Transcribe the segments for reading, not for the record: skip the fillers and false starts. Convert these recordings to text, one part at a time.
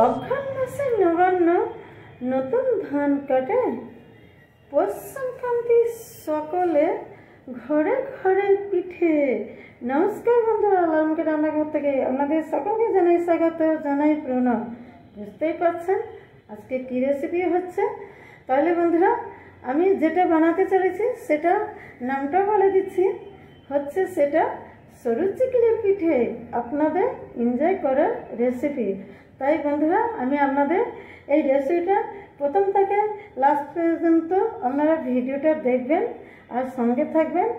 অঘ্রাণ মাসে নবান্ন নতুন ধান কাটে, পৌষ সংক্রান্তি সকলে ঘরে ঘরে পিঠে। নমস্কার বন্ধুরা, আলমকে রান্নাঘর থেকে আপনাদের সকলকে জানাই স্বাগত, জানাই প্রণাম। বুঝতেই পারছেন আজকে কী রেসিপি হচ্ছে। তাহলে বন্ধুরা, আমি যেটা বানাতে চলেছি সেটা নামটা বলে দিচ্ছি, হচ্ছে সেটা সরু চিকলি পিঠে, আপনাদের এনজয় করার রেসিপি। তাই বন্ধুরা, আমি আপনাদের এই রেসিপিটা প্রথম থেকে লাস্ট পর্যন্ত আপনারা ভিডিওটা দেখবেন আর সঙ্গে থাকবেন।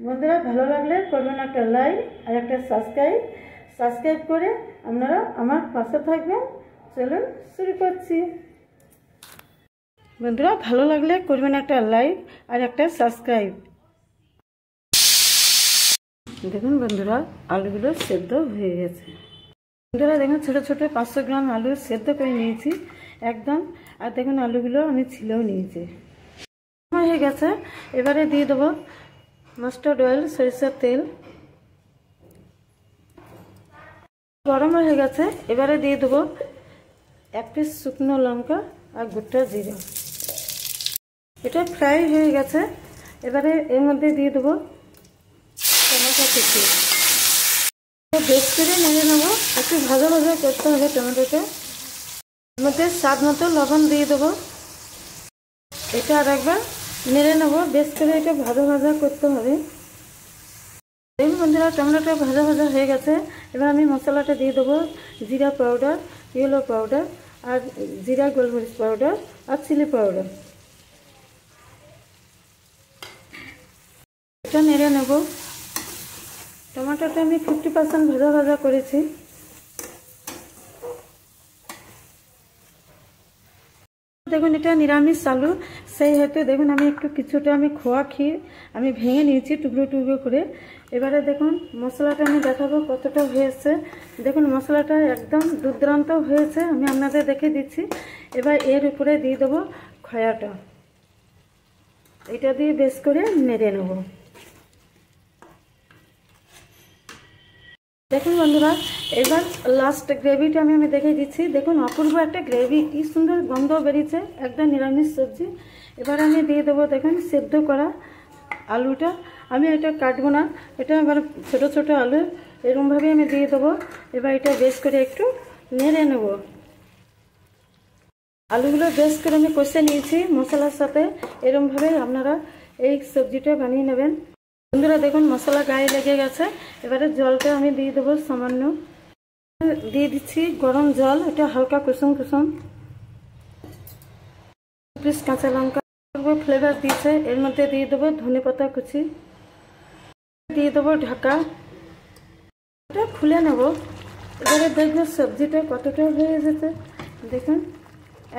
বন্ধুরা, ভালো লাগলে করবেন একটা লাইক আর একটা সাবস্ক্রাইব করে আপনারা আমার পাশে থাকবেন। চলুন শুরু করছি। বন্ধুরা, ভালো লাগলে করবেন একটা লাইক আর একটা সাবস্ক্রাইব। দেখুন বন্ধুরা, আলুগুলো সেদ্ধ হয়ে গেছে। বন্ধুরা দেখুন, ছোটো ছোটো 500 গ্রাম আলু সেদ্ধ করে নিয়েছি একদম। আর দেখুন আলুগুলো আমি ছিলেও নিয়েছি। হয়ে গেছে, এবারে দিয়ে দেবো মাস্টার্ড অয়েল, সরিষার তেল। গরম হয়ে গেছে, এবারে দিয়ে দেবো 1 পিস শুকনো লঙ্কা আর গোটা জিরা। এটা ফ্রাই হয়ে গেছে, এবারে এর মধ্যে দিয়ে দেবো টমেটো কুচি। বেশ করে নেড়ে নেবো, একটু ভাজা ভাজা করতে হবে টমেটোটা। এর মধ্যে স্বাদ মতো লবণ দিয়ে দেবো। এটা আর একবার নেড়ে নেবো, বেশ করে এটা ভাজা ভাজা করতে হবে। দেখুন বন্ধুরা, টমেটোটা ভাজা ভাজা হয়ে গেছে। এবার আমি মশলাটা দিয়ে দেবো জিরা পাউডার, ইয়েলো পাউডার আর জিরা গোলমরিচ পাউডার আর চিলি পাউডার। এটা নেড়ে নেব। টমেটোটা আমি 50% ভাজা ভাজা করেছি। দেখুন এটা নিরামিষ আলু, সেই হেতু দেখুন আমি একটু কিছুটা খোয়া খেয়ে আমি ভেঙে নিয়েছি টুকরো টুকরো করে। এবারে দেখুন মশলাটা আমি দেখাবো কতটা হয়েছে। দেখুন মশলাটা একদম দুর্দান্ত হয়েছে, আমি আপনাদের দেখে দিচ্ছি। এবার এর উপরে দিয়ে দেবো খয়াটা, এটা দিয়ে বেশ করে নেড়ে নেব। দেখুন বন্ধুরা, এবার লাস্ট গ্রেভিটা আমি দেখে দিচ্ছি। দেখুন অপূর্ব একটা গ্রেভি, কি সুন্দর গন্ধ বেরিয়েছে, একদম নিরামিষ সবজি। এবার আমি দিয়ে দেবো দেখুন সেদ্ধ করা আলুটা। আমি এটা কাটবো না, এটা আবার ছোটো ছোটো আলু, এরকমভাবে আমি দিয়ে দেবো। এবার এটা বেশ করে একটু নেড়ে নেব। আলুগুলো বেশ করে আমি কষে নিয়েছি মশলার সাথে। এরকমভাবে আপনারা এই সবজিটা বানিয়ে নেবেন। বন্ধুরা দেখুন মশলা গায়ে লেগে গেছে, এবারে জলটা আমি দিয়ে দেবো সামান্য। দিয়ে দিচ্ছি গরম জল, এটা হালকা কুসুম কুসুম। পিস কাঁচা লঙ্কা ফ্লেভার দিয়েছে, এর মধ্যে দিয়ে দেবো ধনেপাতা কুচি, দিয়ে দেবো ঢাকা। এটা খুলে নেব। এবারে দেখবো সবজিটা কতটা হয়ে গেছে। দেখুন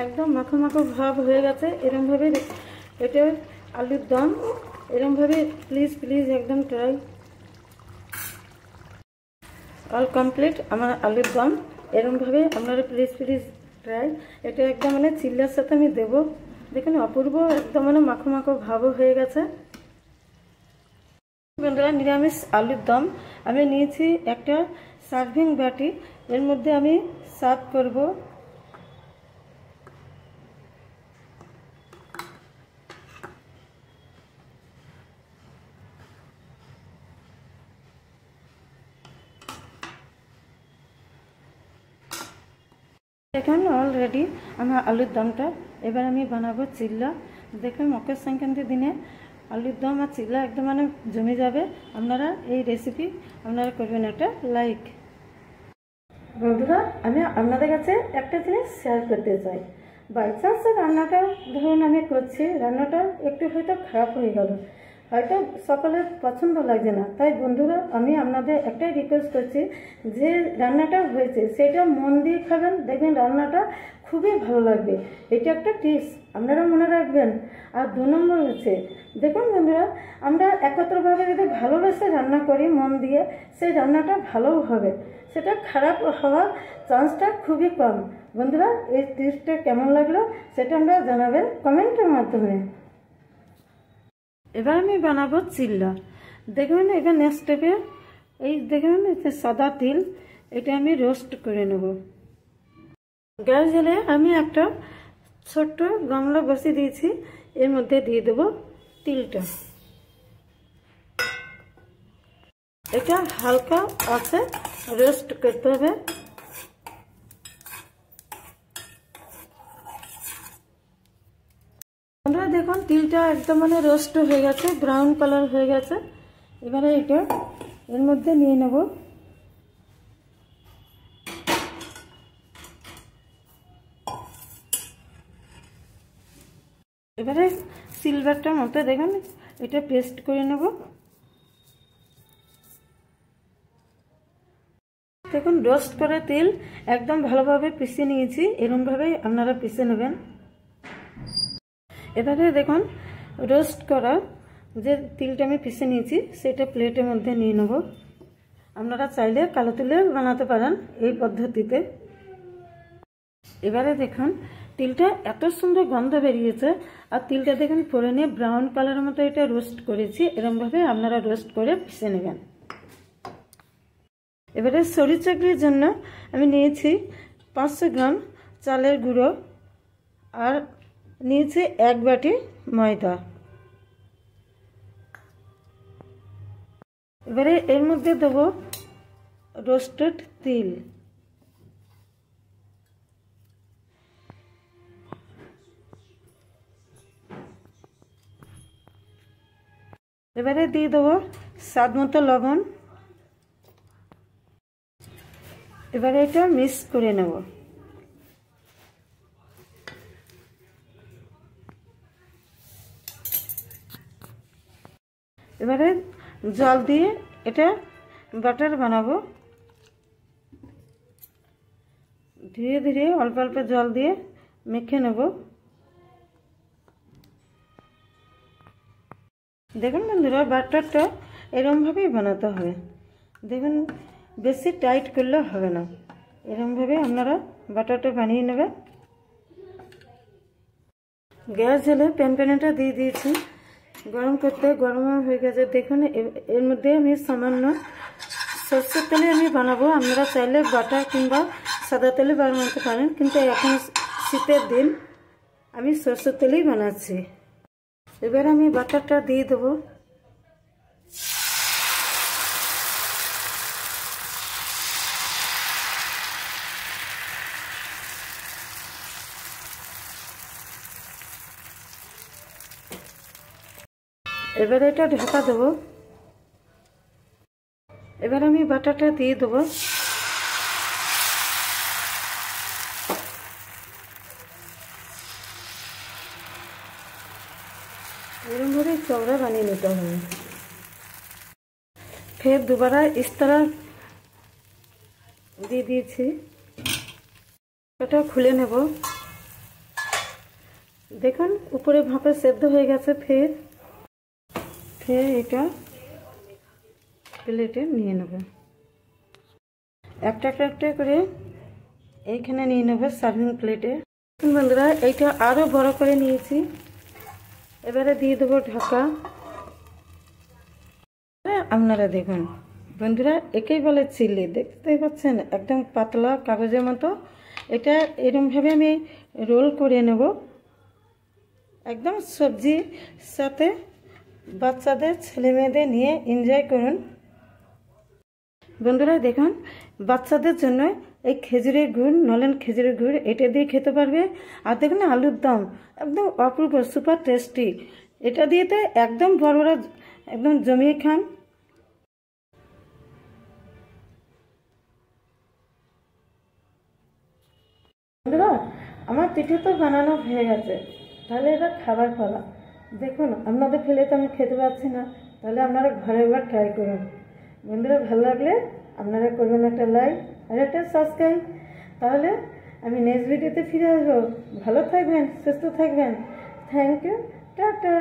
একদম মাখো মাখো ভাব হয়ে গেছে। এরকমভাবে এটা আলুর দম, এরকমভাবে প্লিজ একদম ট্রাই। অল কমপ্লিট আমার আলুর দম, এরকমভাবে আপনারা প্লিজ ট্রাই। এটা একদম চিল্লার সাথে আমি দেবো। দেখুন অপূর্ব একদম মাখো মাখো ভাবও হয়ে গেছে। বন্ধুরা, নিরামিষ আলুর দম আমি নিয়েছি একটা সার্ভিং বাটি, এর মধ্যে আমি সার্ভ করব। দেখুন অলরেডি আমার আলুর দমটা। এবার আমি বানাবো চিল্লা। দেখুন মকর সংক্রান্তির দিনে আলুর দম আর চিল্লা একদম জমে যাবে। আপনারা এই রেসিপি আপনারা করবেন একটা লাইক। বন্ধুরা, আমি আপনাদের কাছে একটা জিনিস শেয়ার করতে চাই। বাই চান্স রান্নাটা ধরুন আমি করছি, রান্নাটা একটু হয়তো খারাপ হয়ে গেল, হয়তো সকলের পছন্দ লাগছে না। তাই বন্ধুরা, আমি আপনাদের একটাই রিকোয়েস্ট করছি, যে রান্নাটা হয়েছে সেটা মন দিয়ে খাবেন, দেখবেন রান্নাটা খুবই ভালো লাগবে। এটা একটা টিপস আপনারা মনে রাখবেন। আর 2 নম্বর হচ্ছে, দেখুন বন্ধুরা, আমরা একত্রভাবে যদি ভালোবেসে রান্না করি মন দিয়ে, সেই রান্নাটা ভালোও হবে, সেটা খারাপ হওয়ার চান্সটা খুবই কম। বন্ধুরা, এই টিপসটা কেমন লাগলো সেটা আমরা জানাবেন কমেন্টের মাধ্যমে। এবার আমি বানাবো চিল্লা। দেখুন এবার নেক্সট স্টেপে এই দেখুন সাদা তিল, এটা আমি রোস্ট করে নেব। গ্যাস জ্বালে আমি একটা ছোট্ট গামলা বসিয়ে দিয়েছি, এর মধ্যে দিয়ে দেবো তিলটা। এটা হালকা আছে রোস্ট করতে হবে। বন্ধুরা দেখুন তিলটা একদম মানে রোস্ট হয়ে গেছে, ব্রাউন কালার হয়ে গেছে। এবারে এটা এর মধ্যে নিয়ে নেব। এবারে সিলভারটার মধ্যে দেখুন এটা পেস্ট করে নেব। দেখুন রোস্ট করে তেল একদম ভালোভাবে পিষে নিয়েছি, এরকমভাবেই আপনারা পিষে নেবেন। এবারে দেখুন রোস্ট করা যে তিলটা আমি পিষে নিয়েছি সেটা প্লেটের মধ্যে নিয়ে নেব। আপনারা চাইলে কালো তিলে বানাতে পারেন এই পদ্ধতিতে। এবারে দেখুন তিলটা এত সুন্দর গন্ধ বেরিয়েছে, আর তিলটা দেখুন পরে নিয়ে ব্রাউন কালারের মতো এটা রোস্ট করেছি, এরকমভাবে আপনারা রোস্ট করে পিষে নেবেন। এবারে সরিষা চাকরির জন্য আমি নিয়েছি 500 গ্রাম চালের গুঁড়ো আর নিয়েছি 1 বাটি ময়দা। এবারে এর মধ্যে দেবো রোস্টেড তিল। এবারে দিয়ে দেবো স্বাদ মতো লবণ। এবারে এটা মিক্স করে নেব। এবারে জল দিয়ে এটা বাটার বানাবো। ধীরে ধীরে অল্প অল্প জল দিয়ে মেখে নেব। দেখুন বন্ধুরা বাটারটা এরকমভাবেই বানাতে হবে। দেখুন বেশি টাইট করলে হবে না, এরকমভাবে আপনারা বাটারটা বানিয়ে নেবেন। গ্যাস জ্বালে প্যানটা দিয়ে দিয়েছি গরম করতে, গরম হয়ে গেছে। দেখুন এর মধ্যে আমি সামান্য সরষের তেলে আমি বানাবো। আপনারা চাইলে বাটার কিংবা সাদা তেলে বানাতে পারেন, কিন্তু এখন শীতের দিন আমি সরষের তেলেই বানাচ্ছি। এবার আমি বাটারটা দিয়ে দেবো। এবার এটা ঢাকা দেবো। এবার আমি বাটারটা দিয়ে দেবো। এরকম করে চওড়া বানিয়ে নিতে হবে। ফের দুবারা इस तरह দিয়ে দিয়েছি। এটা খুলে নেব। দেখুন উপরে ভাপে সেদ্ধ হয়ে গেছে। ফের এটা প্লেটে নিয়ে নেব। একটা একটা করে এইখানে নিয়ে নেব সার্ভিং প্লেটে। বন্ধুরা এইটা আরো বড় করে নিয়েছি। এবারে দিয়ে দেবো ঢাকা। আপনারা দেখুন বন্ধুরা একেই বলে চিলি, দেখতে পাচ্ছেন একদম পাতলা কাগজের মতো। এটা এরকমভাবে আমি রোল করে নেব। একদম সবজির সাথে বাচ্চাদের ছেলে মেয়েদের নিয়ে এনজয় করুন। বন্ধুরা দেখুন বাচ্চাদের জন্য এই খেজুরের গুড়, নলেন খেজুরের গুড়, এটা দিয়ে খেতে পারবে। আর দেখুন আলুর দম একদম অপূর্ব সুপার টেস্টি। এটা দিয়ে তো একদম বড়রা একদম জমিয়ে খান। বন্ধুরা আমার পিঠে তো বানানো হয়ে গেছে, তাহলে এটা খাবার পালা। দেখুন আপনাদের ফেলে তো আমি খেতে পারছি না, তাহলে আপনারা ঘরে একবার ট্রাই করুন। বন্ধুরা ভালো লাগলে আপনারা করবেন একটা লাইক আর একটা সাবস্ক্রাইব। তাহলে আমি নেক্সট ভিডিওতে ফিরে আসবো। ভালো থাকবেন, সুস্থ থাকবেন। Thank you, tata.